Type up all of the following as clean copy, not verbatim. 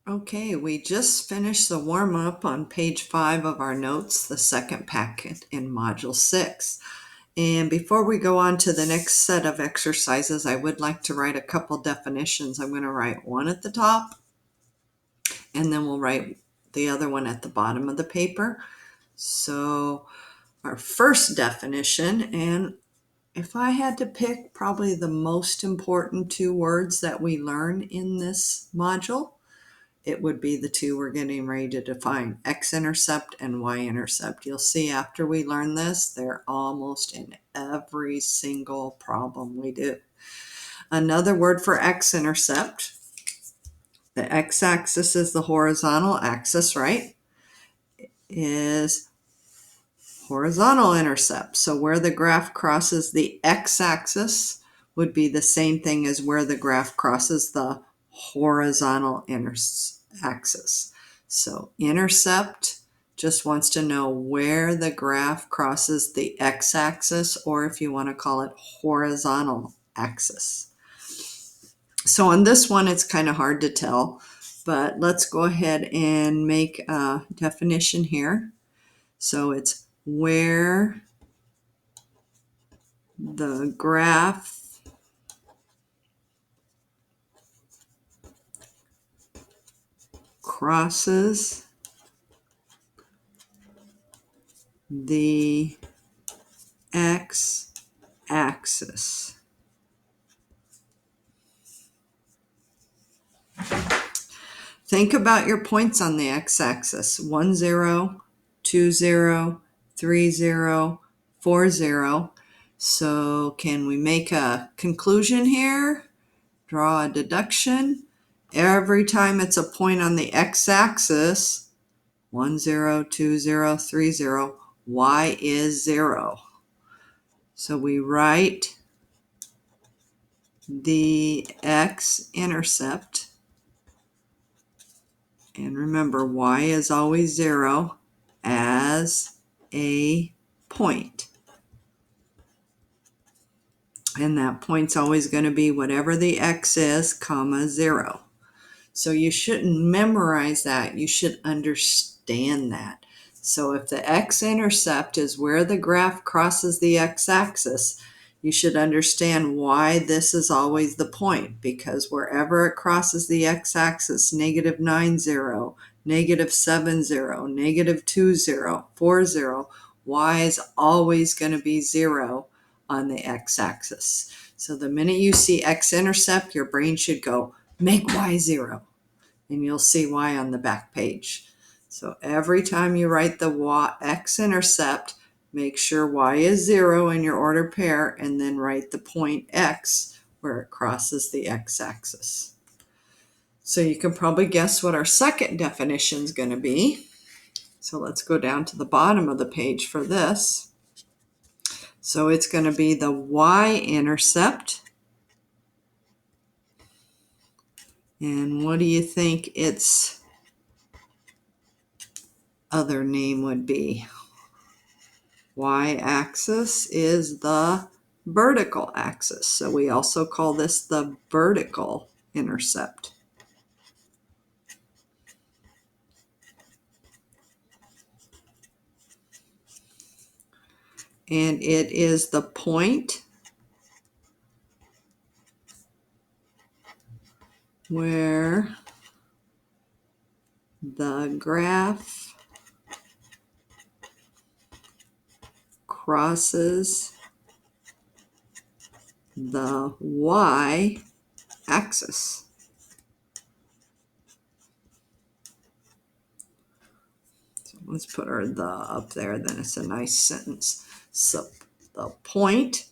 Okay, we just finished the warm-up on page 5 of our notes, the second packet in Module 6. And before we go on to the next set of exercises, I would like to write a couple definitions. I'm going to write one at the top, and then we'll write the other one at the bottom of the paper. So our first definition, and if I had to pick probably the most important two words that we learn in this module, it would be the two we're getting ready to define, x-intercept and y-intercept. You'll see after we learn this, they're almost in every single problem we do. Another word for x-intercept, the x-axis is the horizontal axis, right? Is horizontal intercept. So where the graph crosses the x-axis would be the same thing as where the graph crosses the horizontal axis. So intercept just wants to know where the graph crosses the x-axis, or if you want to call it horizontal axis. So on this one, it's kind of hard to tell, but let's go ahead and make a definition here. So it's where the graph crosses the x-axis. Think about your points on the x-axis. 1, 0, 2, 0, 3, 0, 4, 0. So can we make a conclusion here? Draw a deduction. Every time it's a point on the x-axis, 1, 0, 2, 0, 3, 0, y is 0. So we write the x-intercept. And remember, y is always 0 as a point. And that point's always going to be whatever the x is, comma 0. So you shouldn't memorize that. You should understand that. So if the x-intercept is where the graph crosses the x-axis, you should understand why this is always the point, because wherever it crosses the x-axis, negative 9, 0, negative 7, 0, negative 2, 0, 4, 0, y is always going to be 0 on the x-axis. So the minute you see x-intercept, your brain should go, make y 0. And you'll see y on the back page. So every time you write the x-intercept, make sure y is 0 in your ordered pair, and then write the point x where it crosses the x-axis. So you can probably guess what our second definition is going to be. So let's go down to the bottom of the page for this. So it's going to be the y-intercept. And what do you think its other name would be? Y-axis is the vertical axis. So we also call this the vertical intercept. And it is the point where the graph crosses the y-axis. So let's put our the up there, then it's a nice sentence. So the point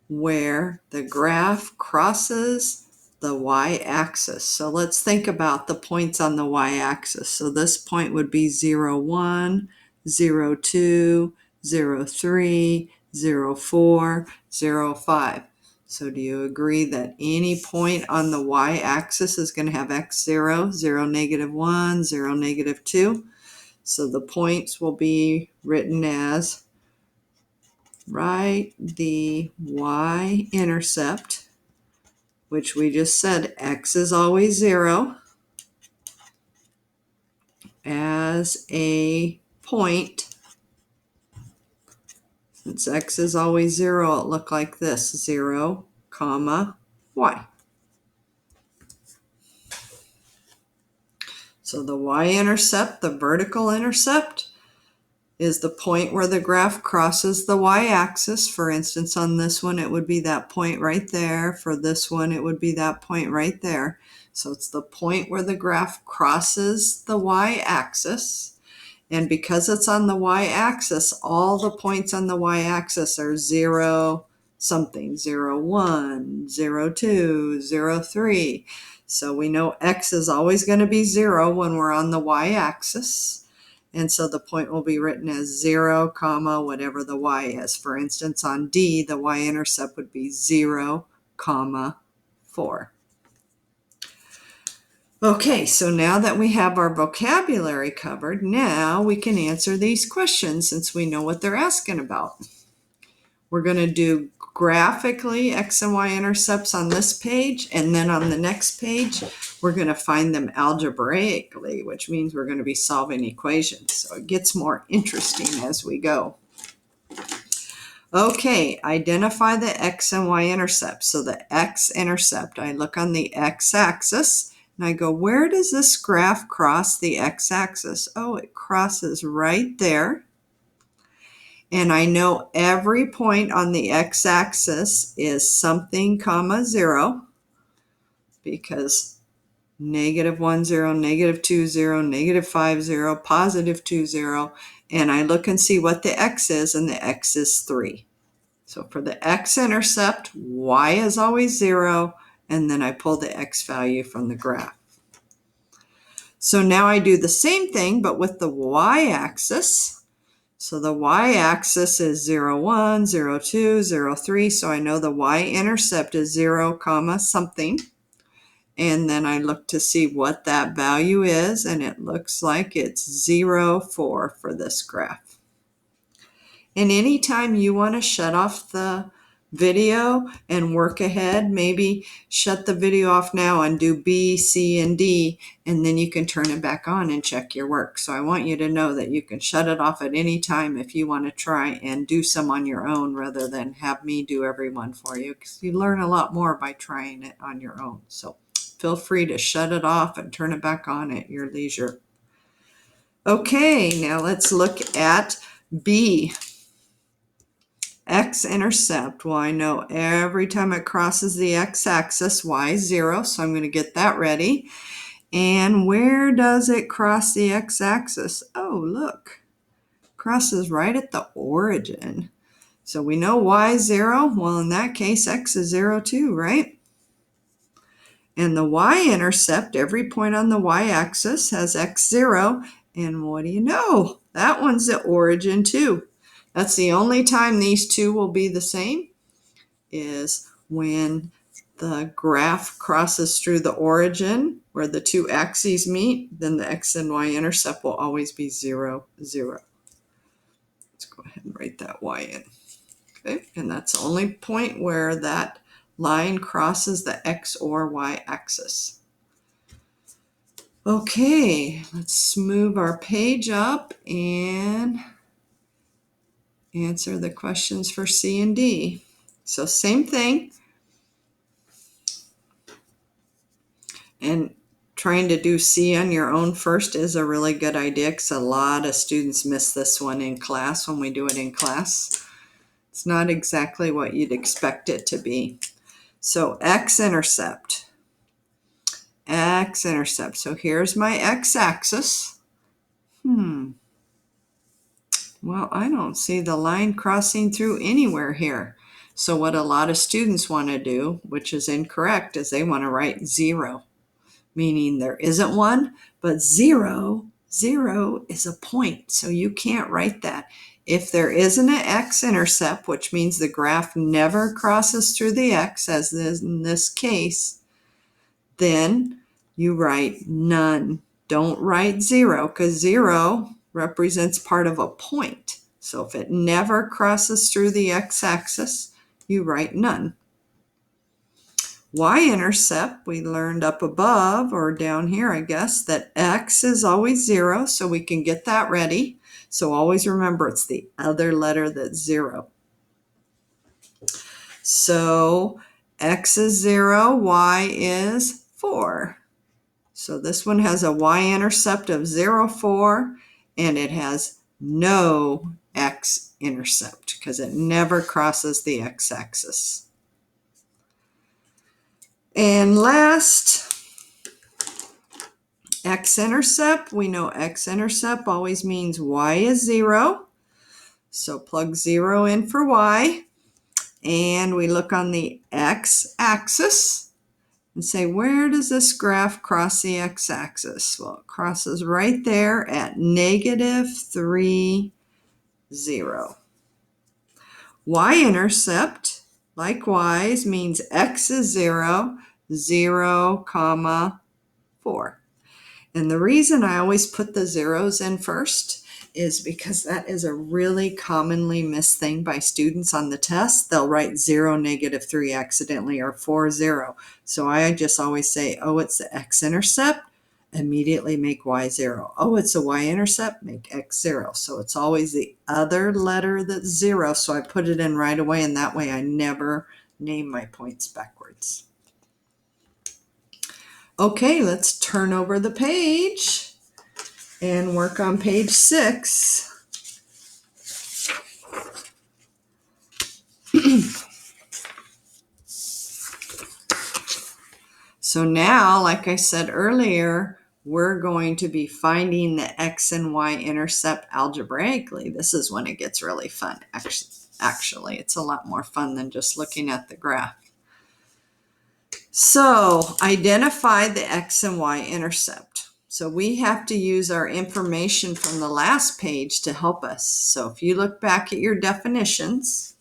where the graph crosses the y-axis. So let's think about the points on the y-axis. So this point would be 0, 1, 0, 2, 0, 3, 0, 4, 0, 5. So do you agree that any point on the y-axis is going to have x0, 0, negative 1, 0, negative 2? So the points will be written as, write the y-intercept, which we just said x is always 0, as a point. Since x is always 0, it looked like this, 0, comma, y. So the y-intercept, the vertical intercept, is the point where the graph crosses the y-axis. For instance, on this one, it would be that point right there. For this one, it would be that point right there. So it's the point where the graph crosses the y-axis. And because it's on the y-axis, all the points on the y-axis are 0 something, 0, 1, 0, 2, 0, 3. So we know x is always going to be 0 when we're on the y-axis. And so the point will be written as 0, comma, whatever the y is. For instance, on D, the y-intercept would be 0, comma, 4. Okay, so now that we have our vocabulary covered, now we can answer these questions since we know what they're asking about. We're going to do graphically X and Y intercepts on this page, and then on the next page, we're going to find them algebraically, which means we're going to be solving equations. So it gets more interesting as we go. Okay, identify the X and Y intercepts. So the x-intercept, I look on the x-axis, and I go, where does this graph cross the x-axis? Oh, it crosses right there. And I know every point on the x-axis is something, comma, 0, because -1, 0, -2, 0, -5, 0, +2, 0. And I look and see what the x is, and the x is 3. So for the x-intercept, y is always 0, and then I pull the x value from the graph. So now I do the same thing, but with the y-axis. So the y-axis is 0, 1, 0, 2, 0, 3. So I know the y-intercept is 0, comma, something. And then I look to see what that value is, and it looks like it's 0, 4 for this graph. And anytime you want to shut off the video and work ahead, maybe shut the video off now and do B, C, and D, and then you can turn it back on and check your work. So I want you to know that you can shut it off at any time if you want to try and do some on your own rather than have me do every one for you, because you learn a lot more by trying it on your own. So feel free to shut it off and turn it back on at your leisure. Okay, now let's look at B. X-intercept. Well, I know every time it crosses the x-axis, y is 0, so I'm going to get that ready. And where does it cross the x-axis? Oh, look. Crosses right at the origin. So we know y is 0. Well, in that case, x is 0 too, right? And the y-intercept, every point on the y-axis has x 0. And what do you know? That one's the origin too. That's the only time these two will be the same, is when the graph crosses through the origin where the two axes meet, then the x and y intercept will always be 0, 0. Let's go ahead and write that y in. Okay, and that's the only point where that line crosses the x or y axis. Okay, let's move our page up and answer the questions for C and D. So same thing. And trying to do C on your own first is a really good idea, because a lot of students miss this one in class when we do it in class. It's not exactly what you'd expect it to be. So x-intercept. X-intercept. So here's my x-axis. Well, I don't see the line crossing through anywhere here. So what a lot of students want to do, which is incorrect, is they want to write 0, meaning there isn't one, but 0 is a point. So you can't write that. If there isn't an x-intercept, which means the graph never crosses through the x, as in this case, then you write none. Don't write 0, because 0 represents part of a point. So if it never crosses through the x-axis, you write none. Y-intercept, we learned up above, or down here, I guess, that X is always 0, so we can get that ready. So always remember it's the other letter that's 0. So X is 0, Y is 4. So this one has a Y-intercept of 0, 4, and it has no X-intercept because it never crosses the X-axis. And last, X-intercept. We know X-intercept always means Y is 0. So plug 0 in for Y. And we look on the X-axis and say, where does this graph cross the X-axis? Well, it crosses right there at -3, 0. Y-intercept, likewise, means X is 0, 0, 4. And the reason I always put the zeros in first is because that is a really commonly missed thing by students on the test. They'll write 0, -3 accidentally, or 4, 0. So I just always say, oh, it's the X-intercept, immediately make Y 0. Oh, it's a Y-intercept, make X 0. So it's always the other letter that's 0. So I put it in right away, and that way I never name my points backwards. Okay, let's turn over the page and work on page 6. So now, like I said earlier, we're going to be finding the X and Y intercept algebraically. This is when it gets really fun. Actually, it's a lot more fun than just looking at the graph. So identify the X and Y intercept. So we have to use our information from the last page to help us. So if you look back at your definitions,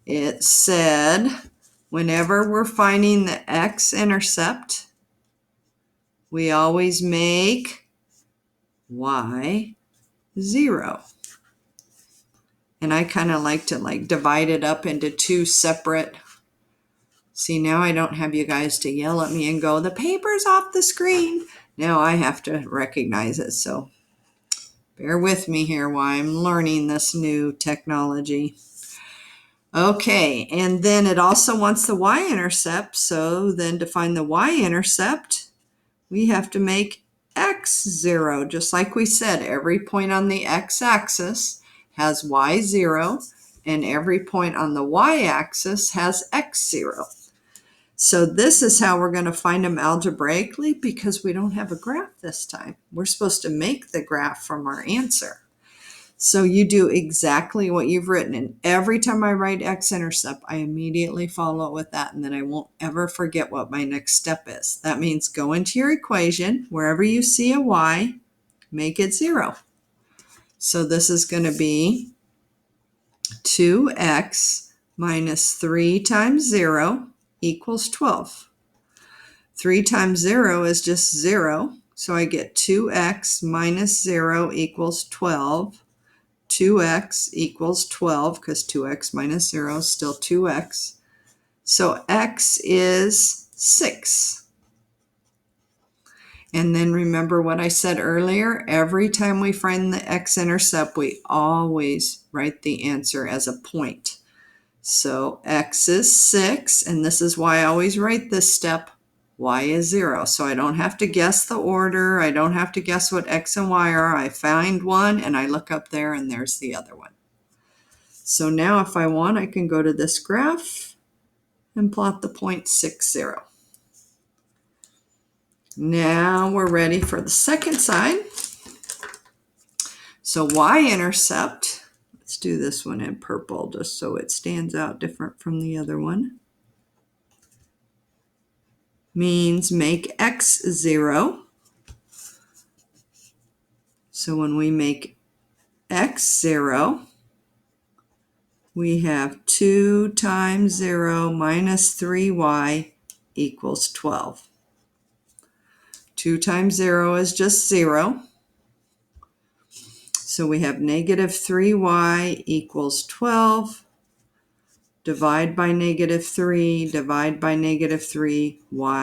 it said whenever we're finding the X-intercept, we always make Y 0. And I kind of like to divide it up into two separate. See, now I don't have you guys to yell at me and go, the paper's off the screen. Now I have to recognize it. So bear with me here while I'm learning this new technology. Okay, and then it also wants the Y-intercept. So then to find the Y-intercept, we have to make X 0. Just like we said, every point on the X-axis has Y 0, and every point on the Y-axis has X 0. So this is how we're going to find them algebraically, because we don't have a graph this time. We're supposed to make the graph from our answer. So you do exactly what you've written, and every time I write X-intercept, I immediately follow it with that, and then I won't ever forget what my next step is. That means go into your equation, wherever you see a Y, make it 0. So this is going to be 2x minus 3 times 0 equals 12. 3 times 0 is just 0, so I get 2x minus 0 equals 12. 2x equals 12, because 2x minus 0 is still 2x. So x is 6. And then remember what I said earlier, every time we find the X-intercept, we always write the answer as a point. So x is 6, and this is why I always write this step, y is 0. So I don't have to guess the order. I don't have to guess what x and y are. I find one, and I look up there, and there's the other one. So now if I want, I can go to this graph and plot the point 6, 0. Now we're ready for the second side. So y-intercept, let's do this one in purple just so it stands out different from the other one, means make x 0. So when we make x 0, we have 2 times 0 minus 3y equals 12. 2 times 0 is just 0. So we have negative 3y equals 12. divide by -3, divide by -3, y